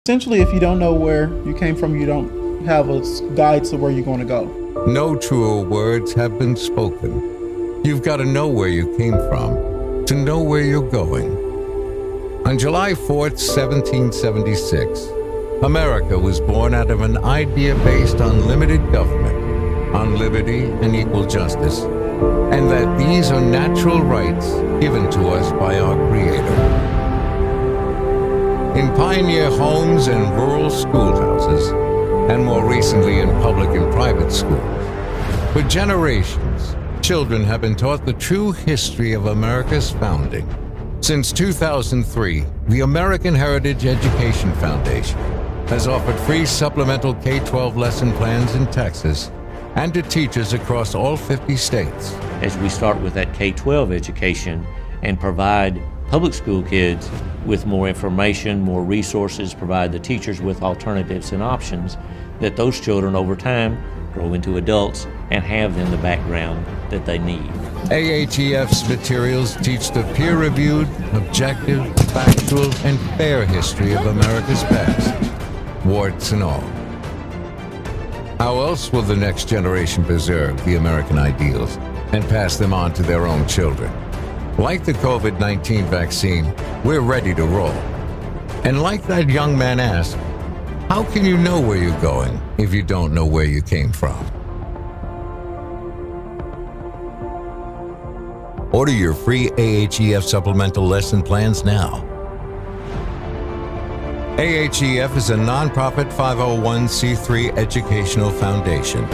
Essentially, if you don't know where you came from, you don't have a guide to where you're going to go. No truer words have been spoken. You've got to know where you came from to know where you're going. On July 4th, 1776, America was born out of an idea based on limited government, on liberty and equal justice, and that these are natural rights given to us by our Creator. In pioneer homes and rural schoolhouses, and more recently in public and private schools, for generations, children have been taught the true history of America's founding. Since 2003, the American Heritage Education Foundation has offered free supplemental K-12 lesson plans in Texas and to teachers across all 50 states. As we start with that K-12 education and provide public school kids with more information, more resources, provide the teachers with alternatives and options, that those children over time grow into adults and have then the background that they need. AHEF's materials teach the peer-reviewed, objective, factual, and fair history of America's past, warts and all. How else will the next generation preserve the American ideals and pass them on to their own children? Like the COVID-19 vaccine, we're ready to roll. And like that young man asked, how can you know where you're going if you don't know where you came from? Order your free AHEF supplemental lesson plans now. AHEF is a nonprofit 501c3 educational foundation